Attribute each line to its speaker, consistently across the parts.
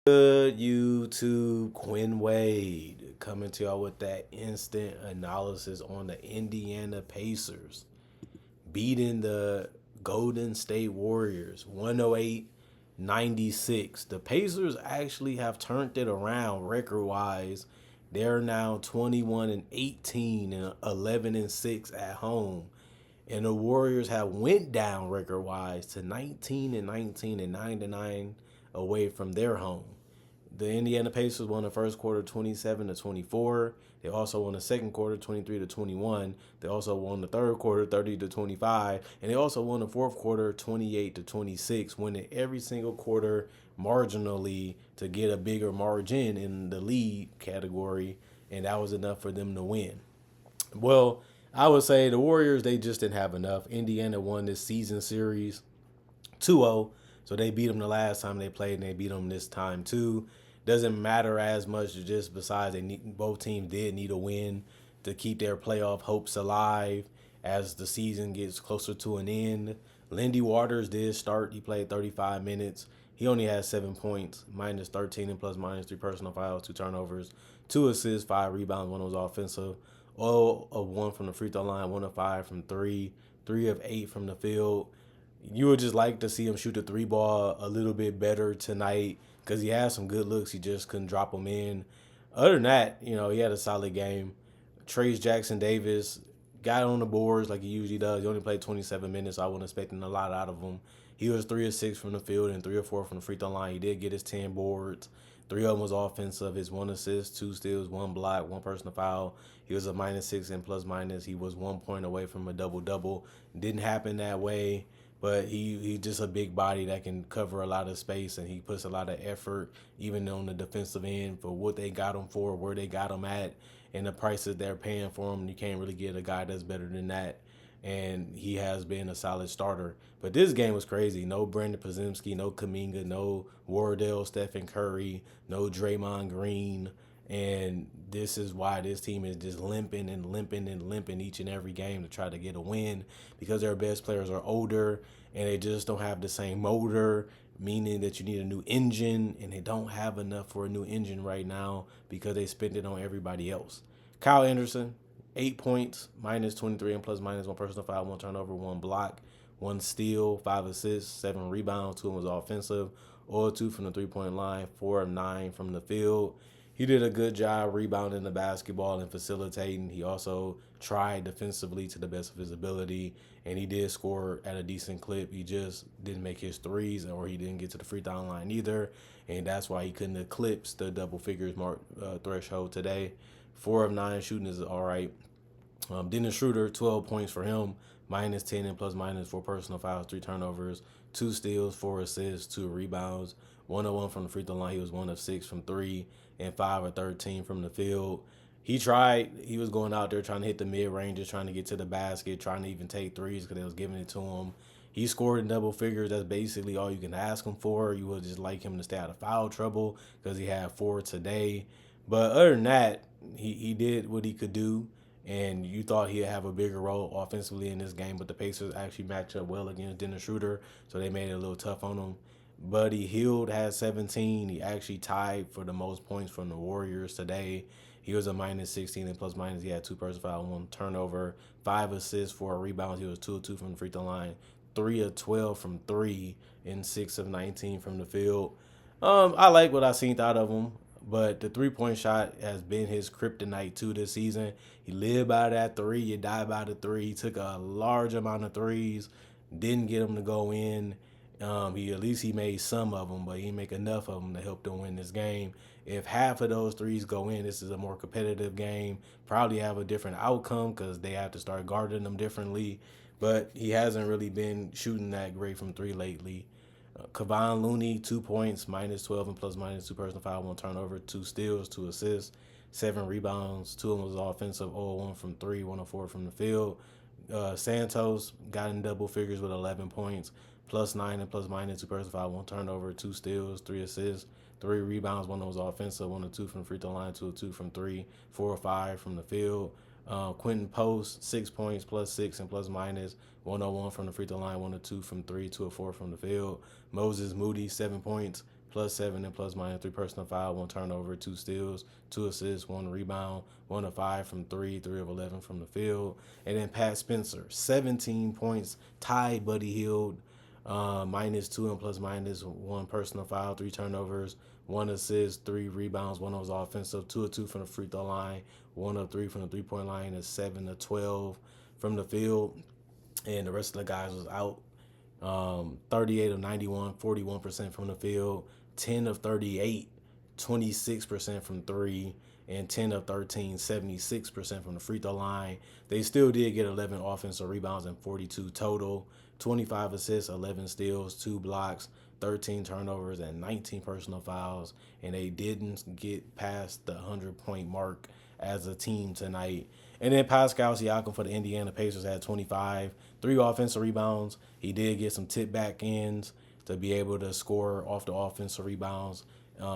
Speaker 1: Good YouTube, Quinn Wade coming to y'all with that instant analysis on the Indiana Pacers beating the Golden State Warriors 108-96. The Pacers actually have turned it around record wise. They're now 21 and 18 and 11 and 6 at home. And the Warriors have went down record wise to 19 and 19 and 9 away from their home. The Indiana Pacers won the first quarter 27-24. They also won the second quarter 23-21. They also won the third quarter 30-25, and they also won the fourth quarter 28-26, winning every single quarter marginally to get a bigger margin in the lead category, and that was enough for them to win. Well, I would say the Warriors, they just didn't have enough. Indiana won this season series 2-0. So they beat them the last time they played, and they beat them this time too. Doesn't matter as much, just besides both teams did need a win to keep their playoff hopes alive as the season gets closer to an end. Lindy Waters did start. He played 35 minutes. He only had 7 points, minus 13 and plus minus 3 personal fouls, 2 turnovers, 2 assists, 5 rebounds. One was offensive. 0 of 1 from the free throw line, 1 of 5 from 3, 3 of 8 from the field. You would just like to see him shoot the three ball a little bit better tonight because he had some good looks. He just couldn't drop them in. Other than that, he had a solid game. Trace Jackson Davis got on the boards like he usually does. He only played 27 minutes, so I wasn't expecting a lot out of him. He was 3 of 6 from the field and 3 or 4 from the free throw line. He did get his 10 boards. 3 of them was offensive. His 1 assist, 2 steals, 1 block, 1 personal foul. He was a -6 and plus minus. He was 1 point away from a double-double. Didn't happen that way. But he's just a big body that can cover a lot of space, and he puts a lot of effort, even on the defensive end, for what they got him for, where they got him at, and the prices they're paying for him. You can't really get a guy that's better than that, and he has been a solid starter. But this game was crazy. No Brandon Podziemski, no Kuminga, no Wardell, Stephen Curry, no Draymond Green. And this is why this team is just limping and limping and limping each and every game to try to get a win, because their best players are older and they just don't have the same motor, meaning that you need a new engine, and they don't have enough for a new engine right now because they spent it on everybody else. Kyle Anderson, 8 points, minus 23 and plus minus 1 personal foul, 1 turnover, 1 block, 1 steal, 5 assists, 7 rebounds, 2 was offensive, 0 of 2 from the 3-point line, 4 of 9 from the field. He did a good job rebounding the basketball and facilitating. He also tried defensively to the best of his ability, and he did score at a decent clip. He just didn't make his threes, or he didn't get to the free throw line either, and that's why he couldn't eclipse the double figures mark threshold today. 4 of 9 shooting is all right. Dennis Schroeder, 12 points for him, minus 10 and plus minus 4 personal fouls, 3 turnovers, 2 steals, 4 assists, 2 rebounds, 1 of 1 from the free throw line. He was 1 of 6 from 3 and 5 of 13 from the field. He was going out there trying to hit the mid-ranges, trying to get to the basket, trying to even take threes because they was giving it to him. He scored in double figures. That's basically all you can ask him for. You would just like him to stay out of foul trouble because he had 4 today. But other than that, he did what he could do, and you thought he'd have a bigger role offensively in this game, but the Pacers actually matched up well against Dennis Schroeder, so they made it a little tough on him. Buddy Hield had 17. He actually tied for the most points from the Warriors today. He was a minus 16 and plus minus. He had 2 personal fouls, 1 turnover, 5 assists, 4 rebounds. He was 2 of 2 from the free throw line, 3 of 12 from 3, and 6 of 19 from the field. I like what I seen out of him, but the 3-point shot has been his kryptonite too this season. He lived by that 3, you die by the 3. He took a large amount of threes, didn't get them to go in. He made some of them, but he didn't make enough of them to help them win this game. If half of those threes go in, this is a more competitive game. Probably have a different outcome because they have to start guarding them differently. But he hasn't really been shooting that great from 3 lately. Kevon Looney, 2 points, minus 12 and plus minus 2 personal foul, 1 turnover, 2 steals, 2 assists, 7 rebounds. 2 of them was offensive, 0-1 from 3, 1 of 4 from the field. Santos got in double figures with 11 points, plus 9 and plus minus 2 personal foul, 1 turnover, 2 steals, 3 assists, 3 rebounds. 1 was offensive, 1 of 2 from the free throw line, 2 of 2 from 3, 4 or 5 from the field. Quentin Post, 6 points, plus 6 and plus minus, 101 from the free throw line, 1 of 2 from 3, 2 of 4 from the field. Moses Moody, 7 points, +7 and plus minus 3 personal foul, 1 turnover, 2 steals, 2 assists, 1 rebound, 1 of 5 from 3, 3 of 11 from the field. And then Pat Spencer, 17 points, tied Buddy Hield, -2 and plus minus 1 personal foul, 3 turnovers, 1 assist, 3 rebounds, 1 was offensive, 2 of 2 from the free throw line, 1 of 3 from the 3-point line, and 7 of 12 from the field. And the rest of the guys was out. 38 of 91, 41% from the field, 10 of 38, 26% from 3, and 10 of 13, 76% from the free throw line. They still did get 11 offensive rebounds and 42 total, 25 assists, 11 steals, 2 blocks, 13 turnovers, and 19 personal fouls. And they didn't get past the 100-point mark as a team tonight. And then Pascal Siakam for the Indiana Pacers had 25, 3 offensive rebounds. He did get some tip back ends to be able to score off the offensive rebounds.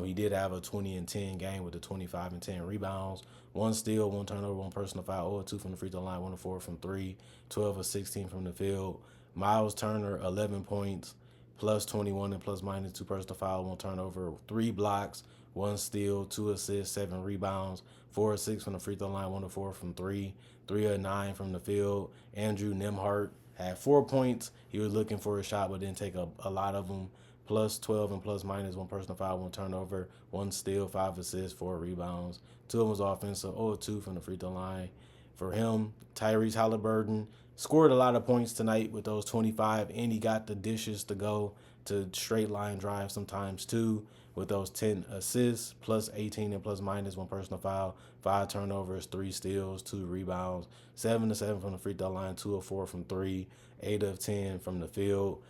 Speaker 1: He did have a 20 and 10 game with the 25 and 10 rebounds, 1 steal, 1 turnover, 1 personal foul, 0 of 2 from the free throw line, 1 of 4 from 3, 12 of 16 from the field. Miles Turner, 11 points, plus 21 and plus minus 2 personal foul, 1 turnover, 3 blocks, 1 steal, 2 assists, 7 rebounds, 4 of 6 from the free throw line, 1 of 4 from 3, 3 of 9 from the field. Andrew Nembhard had 4 points. He was looking for a shot, but didn't take a lot of them. Plus 12 and plus minus 1 personal foul, 1 turnover, 1 steal, 5 assists, 4 rebounds. 2 of them was offensive, 0 of 2 from the free throw line. For him, Tyrese Halliburton scored a lot of points tonight with those 25, and he got the dishes to go to straight line drive sometimes too with those 10 assists, plus 18 and plus minus 1 personal foul, 5 turnovers, 3 steals, 2 rebounds, 7 of 7 from the free throw line, 2 of 4 from 3, 8 of 10 from the field.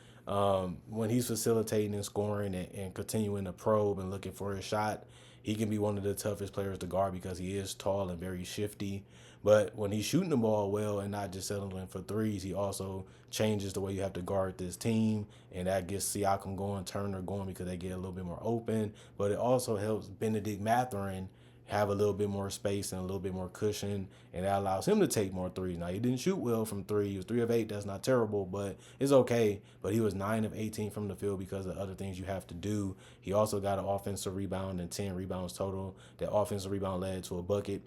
Speaker 1: When he's facilitating and scoring and continuing to probe and looking for his shot, he can be one of the toughest players to guard because he is tall and very shifty. But when he's shooting the ball well and not just settling for threes, he also changes the way you have to guard this team. And that gets Siakam going, Turner going, because they get a little bit more open. But it also helps Benedict Mathurin have a little bit more space and a little bit more cushion, and that allows him to take more threes. Now, he didn't shoot well from 3. He was 3 of 8. That's not terrible, but it's okay. But he was 9 of 18 from the field because of other things you have to do. He also got an offensive rebound and 10 rebounds total. That offensive rebound led to a bucket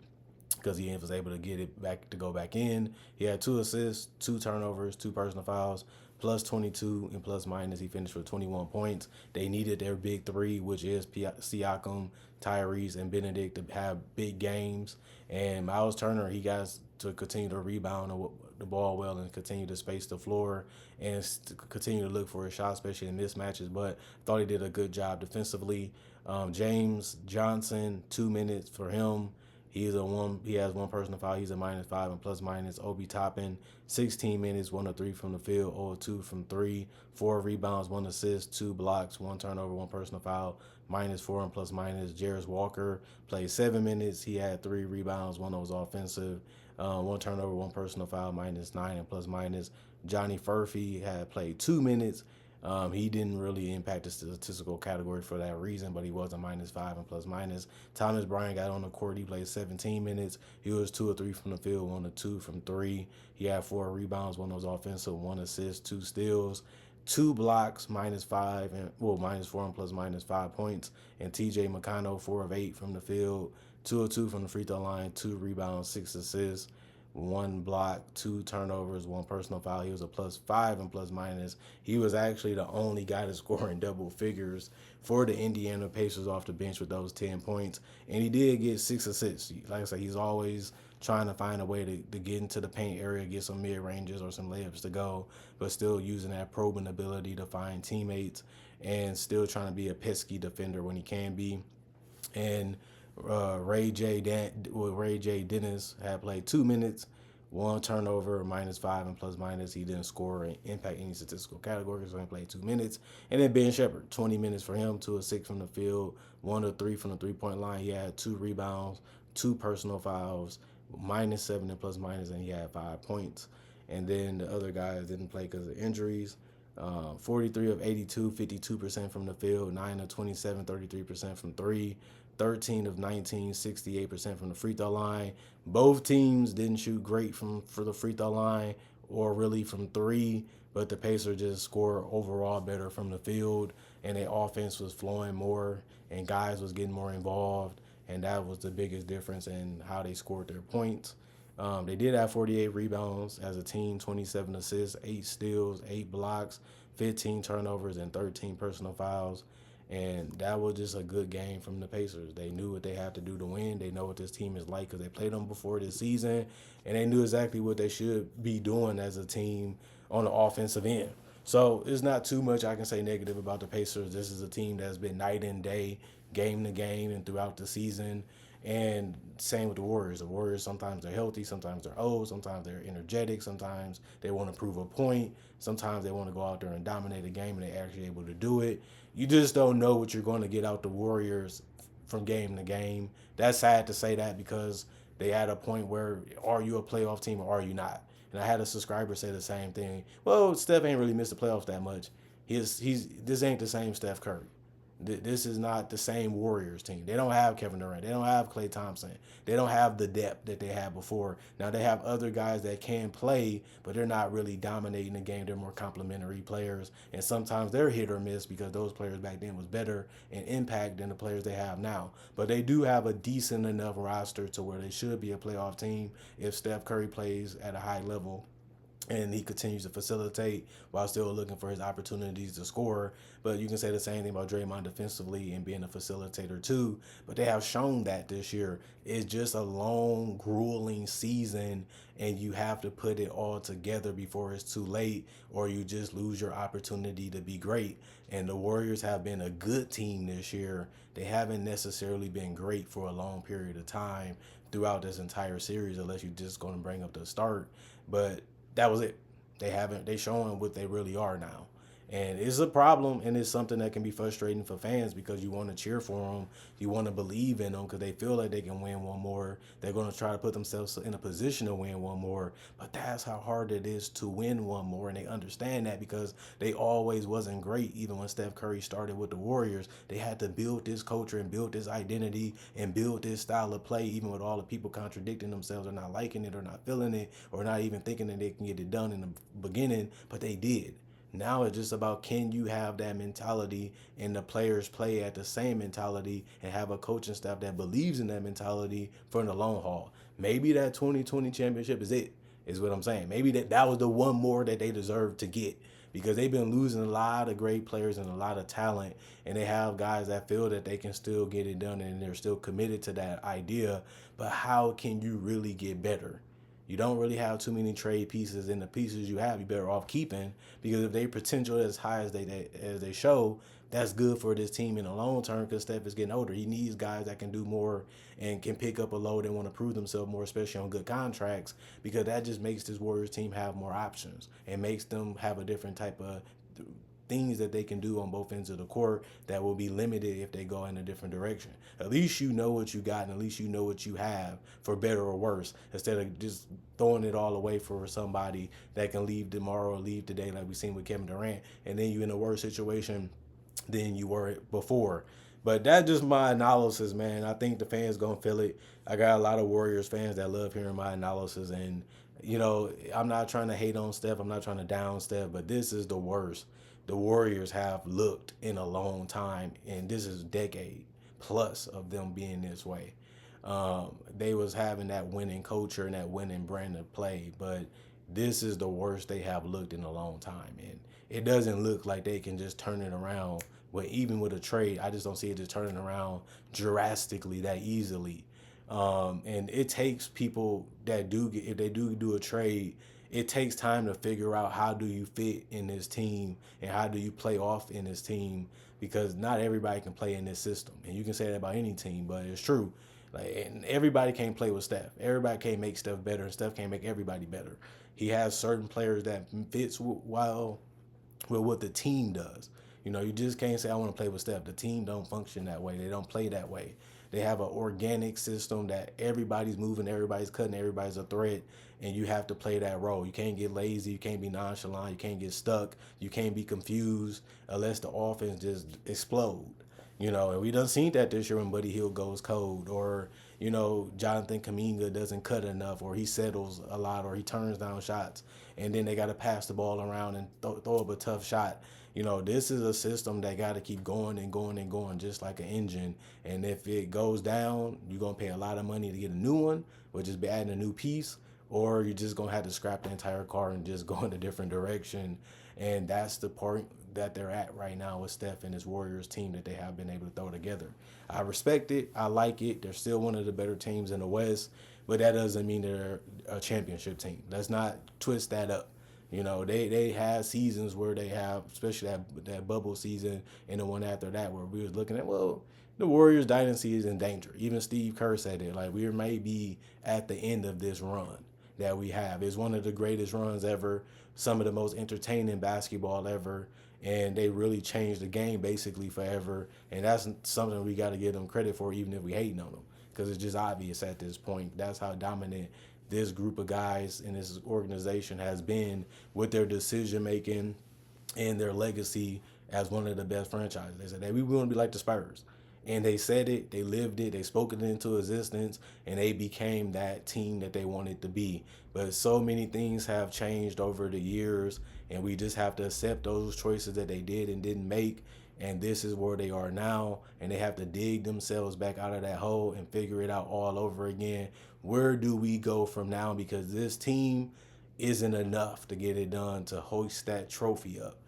Speaker 1: because he was able to get it back to go back in. He had 2 assists, 2 turnovers, 2 personal fouls, plus 22 and plus minus. He finished with 21 points. They needed their big 3, which is Siakam, Tyrese, and Benedict, to have big games. And Miles Turner, he got to continue to rebound the ball well and continue to space the floor and continue to look for a shot, especially in mismatches. But I thought he did a good job defensively. James Johnson, 2 minutes for him. He has 1 personal foul. He's a -5 and plus minus. Obi Toppin, 16 minutes, 1 of 3 from the field, 0 of 2 from 3, 4 rebounds, 1 assist, 2 blocks, 1 turnover, 1 personal foul, -4 and plus minus. Jarris Walker played 7 minutes. He had 3 rebounds, 1 that was offensive, 1 turnover, 1 personal foul, -9 and plus minus. Johnny Furphy had played 2 minutes. He didn't really impact the statistical category for that reason, but he was a -5 and plus minus. Thomas Bryant got on the court. He played 17 minutes. He was 2 of 3 from the field, 1 of 2 from 3. He had 4 rebounds, 1 was offensive, 1 assist, 2 steals, 2 blocks, -4 and plus minus 5 points. And TJ McConnell, 4 of 8 from the field, 2 of 2 from the free throw line, 2 rebounds, 6 assists, 1 block, 2 turnovers, 1 personal foul. He was a +5 and plus minus. He was actually the only guy to score in double figures for the Indiana Pacers off the bench with those 10 points. And he did get 6 assists. Like I said, he's always trying to find a way to get into the paint area, get some mid-ranges or some layups to go, but still using that probing ability to find teammates and still trying to be a pesky defender when he can be. And Ray J. Dennis had played 2 minutes, 1 turnover, -5 and plus minus. He didn't score or impact any statistical categories, so he played 2 minutes. And then Ben Shepherd, 20 minutes for him, 2 of 6 from the field, 1 of 3 from the 3-point line. He had 2 rebounds, 2 personal fouls, -7 and plus minus, and he had 5 points. And then the other guys didn't play because of injuries. 43 of 82, 52% from the field, 9 of 27, 33% from 3, 13 of 19, 68% from the free throw line. Both teams didn't shoot great for the free throw line or really from 3, but the Pacers just score overall better from the field. and their offense was flowing more, and guys was getting more involved, and that was the biggest difference in how they scored their points. They did have 48 rebounds as a team, 27 assists, 8 steals, 8 blocks, 15 turnovers, and 13 personal fouls. And that was just a good game from the Pacers. They knew what they had to do to win. They know what this team is like because they played them before this season, and they knew exactly what they should be doing as a team on the offensive end. So it's not too much I can say negative about the Pacers. This is a team that's been night and day, game to game, and throughout the season. And same with the Warriors. The Warriors, sometimes they're healthy, sometimes they're old, sometimes they're energetic, sometimes they want to prove a point, sometimes they want to go out there and dominate a game, and they're actually able to do it. You just don't know what you're going to get out the Warriors from game to game. That's sad to say that because they had a point where are you a playoff team or are you not? And I had a subscriber say the same thing. Well, Steph ain't really missed the playoffs that much. He's this ain't the same Steph Curry. This is not the same Warriors team. They don't have Kevin Durant. They don't have Klay Thompson. They don't have the depth that they had before. Now they have other guys that can play, but they're not really dominating the game. They're more complementary players, and sometimes they're hit or miss because those players back then was better in impact than the players they have now. But they do have a decent enough roster to where they should be a playoff team if Steph Curry plays at a high level and he continues to facilitate while still looking for his opportunities to score. But you can say the same thing about Draymond defensively and being a facilitator too. But they have shown that this year. It's just a long, grueling season, and you have to put it all together before it's too late, or you just lose your opportunity to be great. And the Warriors have been a good team this year. They haven't necessarily been great for a long period of time throughout this entire series, unless you're just going to bring up the start. But that was it. They showing what they really are now. And it's a problem, and it's something that can be frustrating for fans because you want to cheer for them, you want to believe in them because they feel like they can win one more. They're going to try to put themselves in a position to win one more, but that's how hard it is to win one more, and they understand that because they always wasn't great. Even when Steph Curry started with the Warriors, they had to build this culture and build this identity and build this style of play, even with all the people contradicting themselves or not liking it or not feeling it or not even thinking that they can get it done in the beginning, but they did. Now it's just about can you have that mentality and the players play at the same mentality and have a coaching staff that believes in that mentality for the long haul. Maybe that 2020 championship is it, is what I'm saying. Maybe that was the one more that they deserve to get because they've been losing a lot of great players and a lot of talent, and they have guys that feel that they can still get it done and they're still committed to that idea. But how can you really get better? You don't really have too many trade pieces, and the pieces you have, you better off keeping because if they potential as high as they show, that's good for this team in the long term because Steph is getting older. He needs guys that can do more and can pick up a load and want to prove themselves more, especially on good contracts, because that just makes this Warriors team have more options and makes them have a different type of things that they can do on both ends of the court that will be limited if they go in a different direction. At least you know what you got, and at least you know what you have for better or worse, instead of just throwing it all away for somebody that can leave tomorrow or leave today like we seen with Kevin Durant, and then you in a worse situation than you were before. But that's just my analysis, man. I think the fans gonna feel it. I got a lot of Warriors fans that love hearing my analysis, and I'm not trying to hate on Steph. I'm not trying to down Steph, but this is the worst the Warriors have looked in a long time, and this is a decade plus of them being this way. They was having that winning culture and that winning brand of play, but this is the worst they have looked in a long time, and it doesn't look like they can just turn it around. But even with a trade, I just don't see it just turning around drastically that easily. And it takes people that if they do a trade, it takes time to figure out how do you fit in this team and how do you play off in this team, because not everybody can play in this system. And you can say that about any team, but it's true. Like, and everybody can't play with Steph. Everybody can't make Steph better, and Steph can't make everybody better. He has certain players that fits well with what the team does. You just can't say I want to play with Steph. The team don't function that way. They don't play that way. They have an organic system that everybody's moving, everybody's cutting, everybody's a threat, and you have to play that role. You can't get lazy, you can't be nonchalant, you can't get stuck, you can't be confused unless the offense just explode. And we done seen that this year when Buddy Hield goes cold, or Jonathan Kuminga doesn't cut enough, or he settles a lot, or he turns down shots, and then they got to pass the ball around and throw up a tough shot. This is a system that got to keep going and going and going, just like an engine. And if it goes down, you're going to pay a lot of money to get a new one, which is adding a new piece, or you're just going to have to scrap the entire car and just go in a different direction. And that's the point that they're at right now with Steph and his Warriors team that they have been able to throw together. I respect it. I like it. They're still one of the better teams in the West, but that doesn't mean they're a championship team. Let's not twist that up. They had seasons where they have, especially that bubble season and the one after that, where we was looking at, well, the Warriors dynasty is in danger. Even Steve Kerr said it. Like, we may be at the end of this run that we have. It's one of the greatest runs ever, some of the most entertaining basketball ever, and they really changed the game basically forever. And that's something we got to give them credit for, even if we hating on them, because it's just obvious at this point. That's how dominant this group of guys in this organization has been with their decision making and their legacy as one of the best franchises. They said, hey, we want to be like the Spurs. And they said it, they lived it, they spoke it into existence, and they became that team that they wanted to be. But so many things have changed over the years, and we just have to accept those choices that they did and didn't make. And this is where they are now, and they have to dig themselves back out of that hole and figure it out all over again. Where do we go from now? Because this team isn't enough to get it done to hoist that trophy up.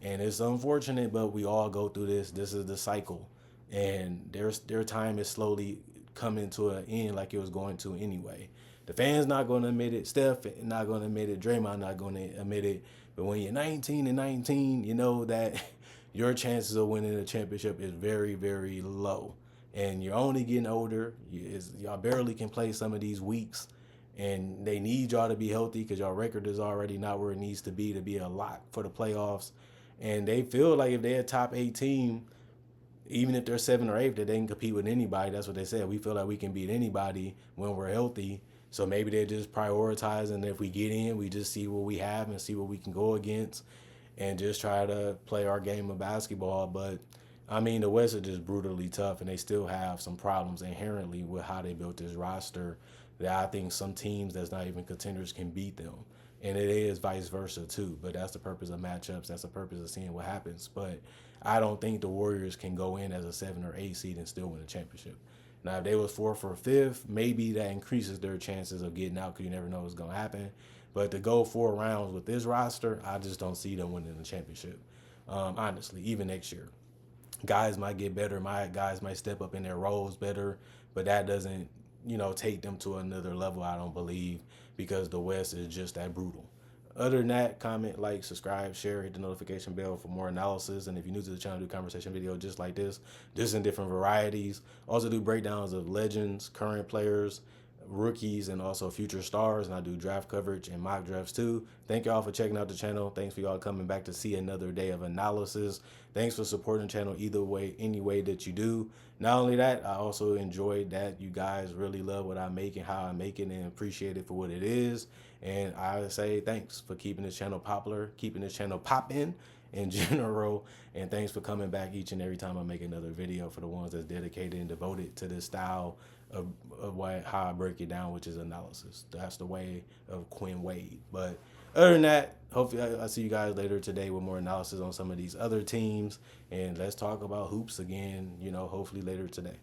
Speaker 1: And it's unfortunate, but we all go through this. This is the cycle. And their time is slowly coming to an end like it was going to anyway. The fans not going to admit it. Steph not going to admit it. Draymond not going to admit it. But when you're 19-19, you know that your chances of winning a championship is very, very low. And you're only getting older. Y'all barely can play some of these weeks. And they need y'all to be healthy because y'all record is already not where it needs to be a lock for the playoffs. And they feel like if they're a top 8 team, even if they're 7 or 8, that they can compete with anybody. That's what they said. We feel like we can beat anybody when we're healthy. So maybe they just prioritize, and if we get in, we just see what we have and see what we can go against and just try to play our game of basketball. But, I mean, the West is just brutally tough, and they still have some problems inherently with how they built this roster that I think some teams that's not even contenders can beat them. And it is vice versa, too. But that's the purpose of matchups. That's the purpose of seeing what happens. But I don't think the Warriors can go in as a 7 or 8 seed and still win a championship. Now, if they was 4th or 5th, maybe that increases their chances of getting out because you never know what's going to happen. But to go 4 rounds with this roster, I just don't see them winning the championship, honestly, even next year. Guys might get better. My guys might step up in their roles better, but that doesn't, take them to another level, I don't believe, because the West is just that brutal. Other than that, comment, like, subscribe, share, hit the notification bell for more analysis. And if you're new to the channel, I do conversation video just like this, just in different varieties. Also do breakdowns of legends, current players, rookies, and also future stars. And I do draft coverage and mock drafts too. Thank y'all for checking out the channel. Thanks for y'all coming back to see another day of analysis. Thanks for supporting the channel either way, any way that you do. Not only that, I also enjoyed that you guys really love what I make and how I make it and appreciate it for what it is. And I say thanks for keeping this channel popular, keeping this channel popping in general. And thanks for coming back each and every time I make another video for the ones that's dedicated and devoted to this style of how I break it down, which is analysis. That's the way of Quinn Wade. But other than that, hopefully I'll see you guys later today with more analysis on some of these other teams. And let's talk about hoops again, hopefully later today.